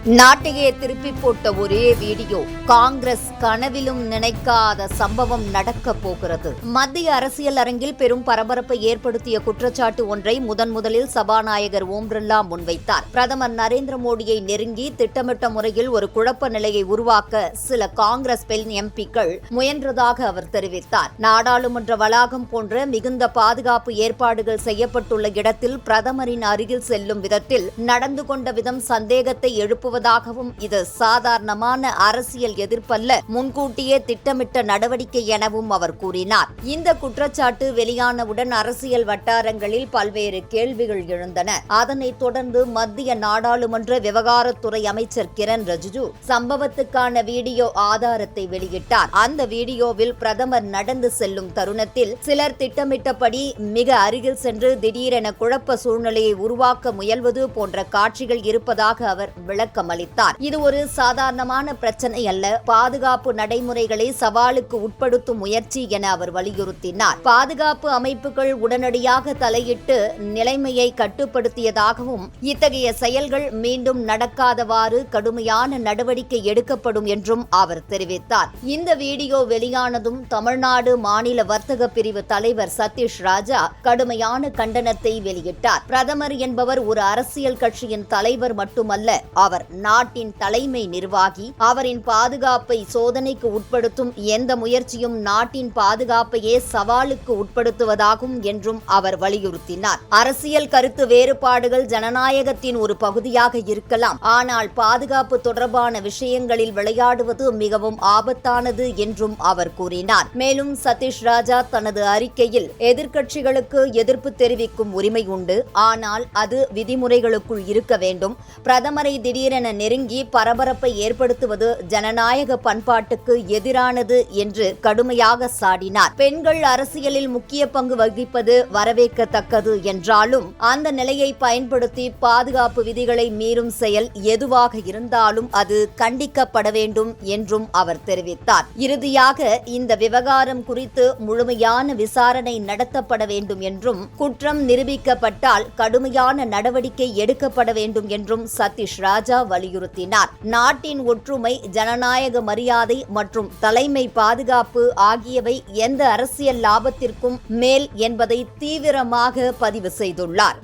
நாட்டையே திருப்பி போட்ட ஒரே வீடியோ. காங்கிரஸ் கனவிலும் நினைக்காத சம்பவம் நடக்க போகிறது. மத்திய அரசியல் அரங்கில் பெரும் பரபரப்பை ஏற்படுத்திய குற்றச்சாட்டு ஒன்றை முதலில் சபாநாயகர் ஓம் பிர்லா முன்வைத்தார். பிரதமர் நரேந்திர மோடியை நெருங்கி திட்டமிட்ட முறையில் ஒரு குழப்ப நிலையை உருவாக்க சில காங்கிரஸ் பெண் எம்பிக்கள் முயன்றதாக அவர் தெரிவித்தார். நாடாளுமன்ற வளாகம் போன்ற மிகுந்த பாதுகாப்பு ஏற்பாடுகள் செய்யப்பட்டுள்ள இடத்தில் பிரதமரின் அருகில் செல்லும் விதத்தில் நடந்து கொண்ட விதம் சந்தேகத்தை எழுப்புவதாகவும் இது சாதாரணமான அரசியல் எதிர்ப்பல்ல, முன்கூட்டியே திட்டமிட்ட நடவடிக்கை எனவும் அவர் கூறினார். இந்த குற்றச்சாட்டு வெளியானவுடன் அரசியல் வட்டாரங்களில் பல்வேறு கேள்விகள் எழுந்தன. அதனைத் தொடர்ந்து மத்திய நாடாளுமன்ற விவகாரத்துறை அமைச்சர் கிரண் ரிஜிஜு சம்பவத்துக்கான வீடியோ ஆதாரத்தை வெளியிட்டார். அந்த வீடியோவில் பிரதமர் நடந்து செல்லும் தருணத்தில் சிலர் திட்டமிட்டபடி மிக அருகில் சென்று திடீரென குழப்ப சூழ்நிலையை உருவாக்க முயல்வது போன்ற காட்சிகள் இருப்பதாக அவர் விளக்கமளித்தார். இது ஒரு சாதாரணமான பிரச்சனை அல்ல, பாதுகாப்பு நடைமுறைகளை சவாலுக்கு உட்படுத்தும் முயற்சி என அவர் வலியுறுத்தினார். பாதுகாப்பு அமைப்புகள் உடனடியாக தலையிட்டு நிலைமையை கட்டுப்படுத்தியதாகவும் இத்தகைய செயல்கள் மீண்டும் நடக்காதவாறு கடுமையான நடவடிக்கை எடுக்கப்படும் என்றும் அவர் தெரிவித்தார். இந்த வீடியோ வெளியானதும் தமிழ்நாடு மாநில வர்த்தக பிரிவு தலைவர் சதீஷ் ராஜா கடுமையான கண்டனத்தை வெளியிட்டார். பிரதமர் என்பவர் ஒரு அரசியல் கட்சியின் தலைவர் மட்டுமல்ல, அவர் நாட்டின் தலைமை நிர்வாகி. அவரின் பாதுகாப்பை சோதனைக்கு உட்படுத்தும் எந்த முயற்சியும் நாட்டின் பாதுகாப்பையே சவாலுக்கு உட்படுத்துவதாகும் என்றும் அவர் வலியுறுத்தினார். அரசியல் கருத்து வேறுபாடுகள் ஜனநாயகத்தின் ஒரு பகுதியாக இருக்கலாம், ஆனால் பாதுகாப்பு தொடர்பான விஷயங்களில் விளையாடுவது மிகவும் ஆபத்தானது என்றும் அவர் கூறினார். மேலும் சதீஷ் ராஜா தனது அறிக்கையில் எதிர்க்கட்சிகளுக்கு எதிர்ப்பு தெரிவிக்கும் உரிமை உண்டு, ஆனால் அது விதிமுறைகளுக்குள் இருக்க வேண்டும். பிரதமரை திடீரென நெருங்கி பரபரப்பை ஏற்படுத்துவது ஜனநாயக பண்பாட்டுக்கு எதிரானது என்று கடுமையாக சாடினார். பெண்கள் அரசியலில் முக்கிய பங்கு வகிப்பது வரவேற்கத்தக்கது என்றாலும் அந்த நிலையை பயன்படுத்தி பாதுகாப்பு விதிகளை மீறும் செயல் எதுவாக இருந்தாலும் அது கண்டிக்கப்பட வேண்டும் என்றும் அவர் தெரிவித்தார். இறுதியாக இந்த விவகாரம் குறித்து முழுமையான விசாரணை நடத்தப்பட வேண்டும் என்றும் குற்றம் நிரூபிக்கப்பட்டால் கடுமையான நடவடிக்கை எடுக்கப்பட வேண்டும் என்றும் சதீஷ் ராஜா வலியுறுத்தினார். நாட்டின் ஒற்றுமை, ஜனநாயக மரியாதை மற்றும் தலைமை பாதுகாப்பு ஆகியவை எந்த அரசியல் லாபத்திற்கும் மேல் என்பதை தீவிரமாக பதிவு செய்துள்ளார்.